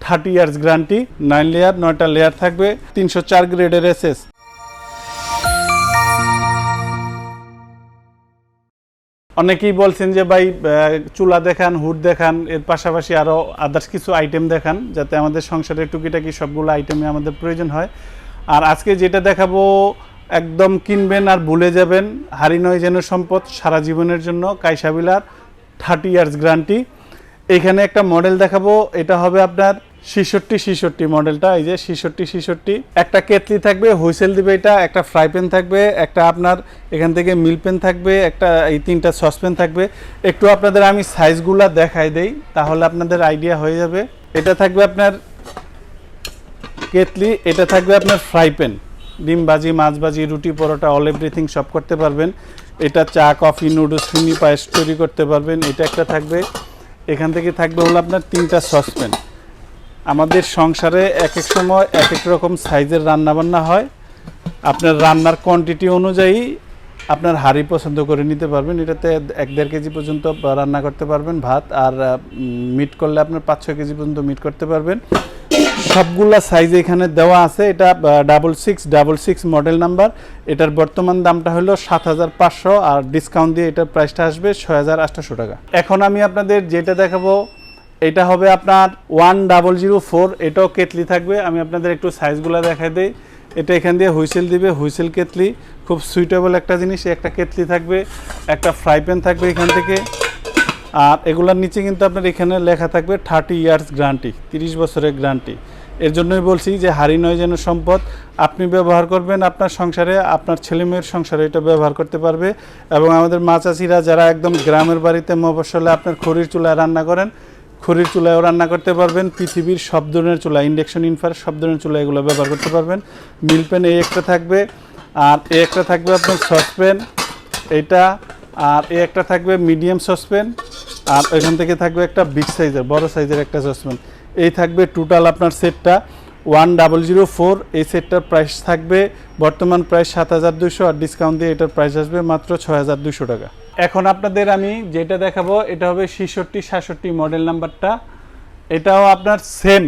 30 years guarantee, 9 layer, 9টা layer থাকবে, 304 গ্রেডের SS. অনেকেই বলছেন যে ভাই চুলা দেখান, হুড দেখান, এর পাশাপাশি আরও আদার্স কিছু আইটেম দেখান, যাতে আমাদের সংসারের টুকিটাকি সবগুলো আইটেমে আমাদের প্রয়োজন হয়। আর আজকে যেটা দেখাবো একদম কিনবেন আর ভুলে যাবেন, হারি নয় যেন সম্পদ, সারা জীবনের জন্য কাইসা বিলার 30 ইয়ার্স গ্যারান্টি। এখানে একটা মডেল দেখাবো, এটা হবে আপনার 66 মডেলটা, এই যে 66 একটা কেটলি থাকবে, হুইসেল দিবে, এটা একটা ফ্রাই প্যান থাকবে, একটা আপনার এখান থেকে মিল প্যান থাকবে, একটা এই 3টা সসপ্যান থাকবে। একটু আপনাদের আমি সাইজগুলা দেখাই দেই, তাহলে আপনাদের আইডিয়া হয়ে যাবে। এটা থাকবে আপনার কেটলি, এটা থাকবে আপনার ফ্রাই প্যান, ডিম ভাজি, মাছ ভাজি, রুটি, পরোটা, অল এভরিথিং সব করতে পারবেন। এটা চা, কফি, নুডলস, ফিনি, পায়েস তৈরি করতে পারবেন। এটা একটা থাকবে, এখান থেকে থাকবে হলো আপনার 3টা সসপ্যান। আমাদের সংসারে এক এক সময় এক এক রকম সাইজের রান্নাবান্না হয়, আপনার রান্নার কোয়ান্টিটি অনুযায়ী আপনার হাঁড়ি পছন্দ করে নিতে পারবেন। এটাতে 1-1.5 কেজি পর্যন্ত রান্না করতে পারবেন ভাত, আর মিট করলে আপনার 5-6 কেজি পর্যন্ত মিট করতে পারবেন। সবগুলা সাইজ এখানে দেওয়া আছে। এটা 6666 মডেল নাম্বার। এটার বর্তমান দামটা হলো 7500, আর ডিসকাউন্ট দিয়ে এটার প্রাইসটা আসবে 6800 টাকা। এখন আমি আপনাদের যেটা দেখাবো এটা হবে আপনার 1004, এটাও কেটলি থাকবে। আমি আপনাদের একটু সাইজগুলো দেখাই দিই। এটা এখান দিয়ে হুইসেল দিবে, হুইসেল কেটলি, খুব সুইটেবল একটা জিনিস। একটা কেটলি থাকবে, একটা ফ্রাই প্যান থাকবে এখান থেকে, আর এগুলোর নিচে কিন্তু আপনার এখানে লেখা থাকবে 30 ইয়ার্স গ্যারান্টি, 30 বছরের গ্যারান্টি। এর জন্যই বলছি যে হারি নয় যেন সম্পদ, আপনি ব্যবহার করবেন আপনার সংসারে, আপনার ছেলেমেয়ের সংসারে এটা ব্যবহার করতে পারবে। এবং আমাদের মা চাচিরা যারা একদম গ্রামের বাড়িতে মফস্বলে আপনার খড়ির চুলায় রান্না করেন, খড়ির চুলায়ও রান্না করতে পারবেন। পৃথিবীর সব ধরনের চুলা, ইন্ডাকশন, ইনফ্রার সব ধরনের চুলা এগুলো ব্যবহার করতে পারবেন। মিল প্যান এই একটা থাকবে, আর এই একটা থাকবে আপনার সসপ্যান এইটা, আর এই একটা থাকবে মিডিয়াম সসপ্যান, আর এখান থেকে থাকবে একটা বিগ সাইজের, বড় সাইজের একটা সসপ্যান। এই থাকবে টোটাল আপনার সেটটা 1004। এই সেটটার প্রাইস থাকবে বর্তমান প্রাইস 7200, আর ডিসকাউন্ট দিয়ে এটার প্রাইস আসবে মাত্র 6200 টাকা। এখন আপনাদের আমি যেটা দেখাবো এটা হবে 6666 মডেল নাম্বারটা। এটাও আপনার সেম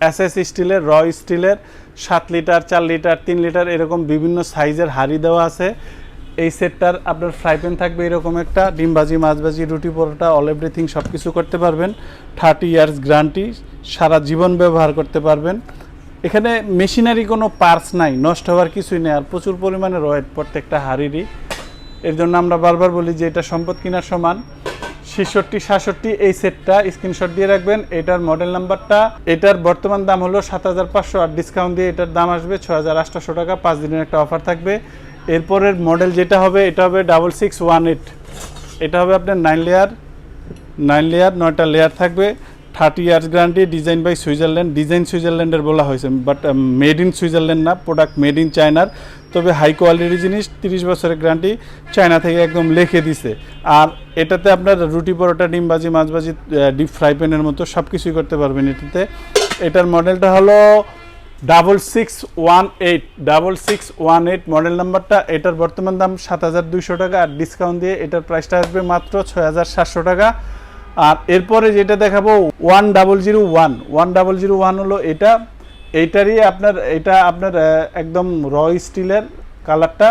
এসএস স্টিলের, র স্টিলের, 7 লিটার, 4 লিটার, 3 লিটার এরকম বিভিন্ন সাইজের হাঁড়ি দেওয়া আছে। এই সেটটার আপনার ফ্রাই প্যান থাকবে এরকম একটা, ডিম ভাজি, মাছ ভাজি, রুটি, পরোটা, অল এভরিথিং সব কিছু করতে পারবেন। 30 ইয়ার্স গ্যারান্টি, সারা জীবন ব্যবহার করতে পারবেন। এখানে মেশিনারি কোনো পার্টস নাই, নষ্ট হওয়ার কিছুই নেই, আর প্রচুর পরিমাণে ওয়েট প্রত্যেকটা হাঁড়িরই। এর জন্য আমরা বারবার বলি যে এটা সম্পদ কেনার সমান। 6666 এই সেটটা স্ক্রিনশট দিয়ে রাখবেন। এটার মডেল নাম্বারটা, এটার বর্তমান দাম হলো 7500, আর ডিসকাউন্ট দিয়ে এটার দাম আসবে 6800 টাকা। 5 দিনের একটা অফার থাকবে। এরপরের মডেল যেটা হবে এটা হবে 6618। এটা হবে আপনার 9 লেয়ার, 9টা লেয়ার থাকবে, 30 years guarantee, design by Switzerland. Design সুইজারল্যান্ডের বলা হয়েছে, বাট মেড ইন সুইজারল্যান্ড না, প্রোডাক্ট মেড ইন চায়নার। তবে হাই কোয়ালিটির জিনিস, 30 বছরের গ্যারান্টি, চায়না থেকে একদম লিখে দিছে। আর এটাতে আপনার রুটি, পরোটা, ডিম ভাজি, মাছ ভাজি, ডিপ ফ্রাই প্যানের মতো সব কিছুই করতে পারবেন এটাতে। এটার মডেলটা হলো 6618 মডেল নাম্বারটা। এটার বর্তমান দাম 7200 টাকা, আর ডিসকাউন্ট দিয়ে এটার প্রাইসটা আসবে মাত্র 6700 টাকা। আর এরপরে যেটা দেখাবো 1001 হলো এটা, এইটারই আপনার, এটা আপনার একদম র স্টিলের কালারটা।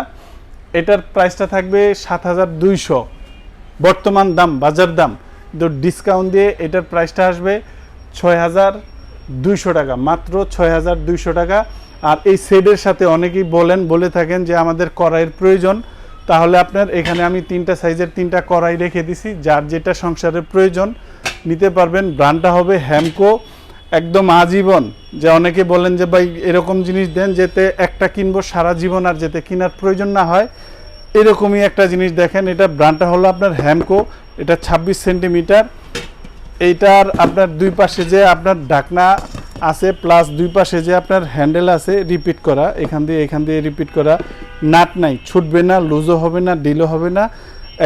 এটার প্রাইসটা থাকবে 7200 বর্তমান দাম, বাজার দাম। তো ডিসকাউন্ট দিয়ে এটার প্রাইসটা আসবে 6200 টাকা, মাত্র 6200 টাকা। আর এই সেটের সাথে অনেকেই বলে থাকেন যে আমাদের কড়াইয়ের প্রয়োজন, তাহলে আপনার এখানে আমি 3টা সাইজের 3টা কড়াই রেখে দিছি, যার যেটা সংসারের প্রয়োজন নিতে পারবেন। ব্র্যান্ডটা হবে হ্যামকো, একদম আজীবন। যে অনেকে বলেন যে ভাই এরকম জিনিস দেন যেতে একটা কিনবো সারা জীবন, আর যেতে কেনার প্রয়োজন না হয়, এরকমই একটা জিনিস দেখেন। এটা ব্র্যান্ডটা হলো আপনার হ্যামকো। এটা 26 সেন্টিমিটার। এইটার আপনার দুই পাশে যে আপনার ঢাকনা আছে, প্লাস দুই পাশে যে আপনার হ্যান্ডেল আছে রিপিট করা, এখান দিয়ে রিপিট করা, নাট নাই, ছুটবে না, লুজও হবে না, ডিলও হবে না।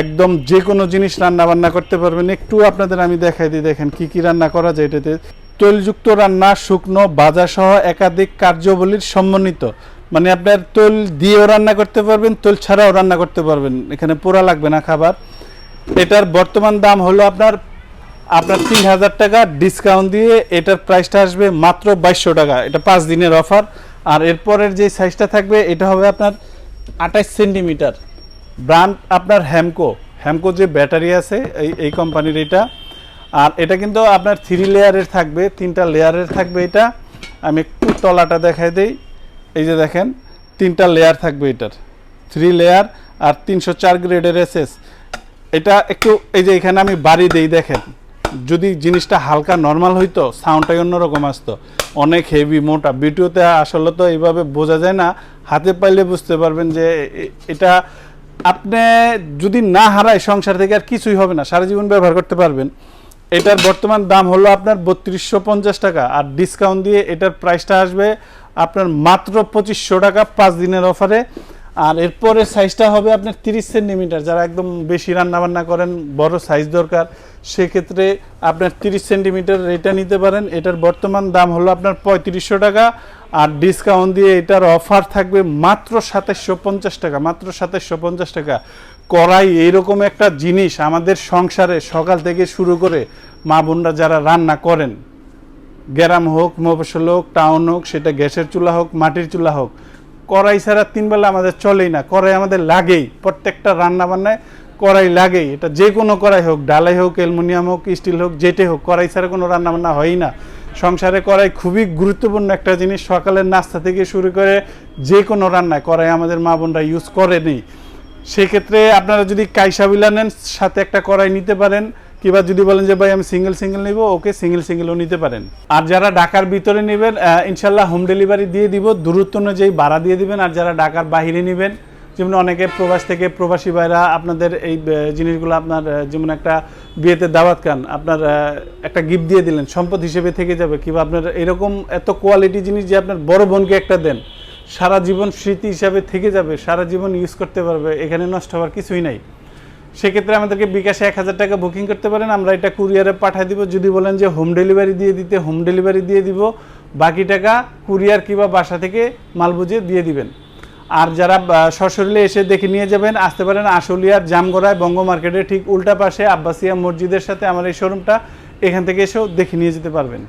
একদম যে কোনো জিনিস রান্না বান্না করতে পারবেন। একটু আপনাদের আমি দেখাই দিই, দেখেন কি কি রান্না করা যায় এটাতে। তৈলযুক্ত রান্না, শুকনো, ভাজা সহ একাধিক কার্যাবলীর সমন্বিত, মানে আপনার তৈল দিয়েও রান্না করতে পারবেন, তৈল ছাড়াও রান্না করতে পারবেন, এখানে পোড়া লাগবে না খাবার। এটার বর্তমান দাম হলো আপনার আপনার 3000 টাকা ডিসকাউন্ট দিয়ে এটার প্রাইসটা আসবে মাত্র 2200 টাকা। এটা 5 দিনের অফার। আর এরপরের যে সাইজটা থাকবে এটা হবে আপনার 28 সেন্টিমিটার, ব্র্যান্ড আপনার হ্যামকো যে ব্যাটারি আছে এই কোম্পানির এটা। আর এটা কিন্তু আপনার 3 লেয়ারের থাকবে, 3টা লেয়ারের থাকবে এটা। আমি একটু তলাটা দেখাই দেই। এই যে দেখেন 3টা লেয়ার থাকবে এটার, 3 লেয়ার আর 304 গ্রেডের এসএস। এটা একটু এই যে এখানে আমি বাড়ি দেই, দেখেন যদি জিনিসটা হালকা নর্মাল হইতো সাউন্ডটাই অন্যরকম আসতো। অনেক হেভি মোটা, ভিডিওতে আসলে তো এইভাবে বোঝা যায় না, হাতে পাইলে বুঝতে পারবেন যে এটা আপনি যদি না হারায় সংসার থেকে আর কিছুই হবে না, সারা জীবন ব্যবহার করতে পারবেন। এটার বর্তমান দাম হলো আপনার 3250 টাকা, আর ডিসকাউন্ট দিয়ে এটার প্রাইসটা আসবে আপনার মাত্র 2500 টাকা 5 দিনের অফারে। আর এরপরে সাইজটা হবে আপনার 30 সেন্টিমিটার, যারা একদম বেশি রান্নাবান্না করেন, বড় সাইজ দরকার, সেক্ষেত্রে আপনার 30 সেন্টিমিটার এটা নিতে পারেন। এটার বর্তমান দাম হলো আপনার 3500 টাকা, আর ডিসকাউন্ট দিয়ে এটার অফার থাকবে মাত্র 2750 টাকা, মাত্র 2750 টাকা। কড়াই এইরকম একটা জিনিস আমাদের সংসারে সকাল থেকে শুরু করে মা বোনরা যারা রান্না করেন, গ্রাম হোক, মফস্বল হোক, টাউন হোক, সেটা গ্যাসের চুলা হোক, মাটির চুলা হোক, কড়াই ছাড়া 3 বেলা আমাদের চলেই না। কড়াই আমাদের লাগেই, প্রত্যেকটা রান্না বান্নায় কড়াই লাগেই। এটা যে কোনো কড়াই হোক, ডালাই হোক, অ্যালুমিনিয়াম হোক, স্টিল হোক, যেটাই হোক, কড়াই ছাড়া কোনো রান্না বান্না হয়ই না। সংসারে কড়াই খুবই গুরুত্বপূর্ণ একটা জিনিস। সকালের নাস্তা থেকে শুরু করে যে কোনো রান্নায় কড়াই আমাদের মা বোনরা ইউজ করেনি। সেক্ষেত্রে আপনারা যদি কাইসা বিলা নেন, সাথে একটা কড়াই নিতে পারেন, কিংবা যদি বলেন যে ভাই আমি সিঙ্গেল নিব, ওকে সিঙ্গেলও নিতে পারেন। আর যারা ঢাকার ভিতরে নেবেন ইনশাল্লাহ হোম ডেলিভারি দিয়ে দিব, দূরত্ব অনুযায়ী ভাড়া দিয়ে দিবেন। আর যারা ঢাকার বাইরে নেবেন, যেমন অনেকে প্রবাস থেকে প্রবাসী ভাইরা আপনাদের এই জিনিসগুলো আপনার যেমন একটা বিয়েতে দাওয়াত খান, আপনার একটা গিফট দিয়ে দিলেন, সম্পদ হিসেবে থেকে যাবে। কিংবা আপনার এরকম এত কোয়ালিটি জিনিস যে আপনার বড় বোনকে একটা দেন, সারা জীবন স্মৃতি হিসাবে থেকে যাবে, সারা জীবন ইউজ করতে পারবে, এখানে নষ্ট হওয়ার কিছুই নাই। সেক্ষেত্রে আমাদেরকে বিকাশে 1000 টাকা বুকিং করতে পারেন, আমরা এটা কুরিয়ারে পাঠিয়ে দিব। যদি বলেন যে হোম ডেলিভারি দিয়ে দিতে, হোম ডেলিভারি দিয়ে দিব, বাকি টাকা কুরিয়ার কিংবা বাসা থেকে মাল বুঝে দিয়ে দিবেন। আর যারা সশরীরে এসে দেখে নিয়ে যাবেন, আসতে পারেন আশুলিয়ার জামগড়ায় বঙ্গ মার্কেটের ঠিক উল্টা পাশে আব্বাসিয়া মসজিদের সাথে আমার এই শোরুমটা, এখান থেকে এসেও দেখে নিয়ে যেতে পারবেন।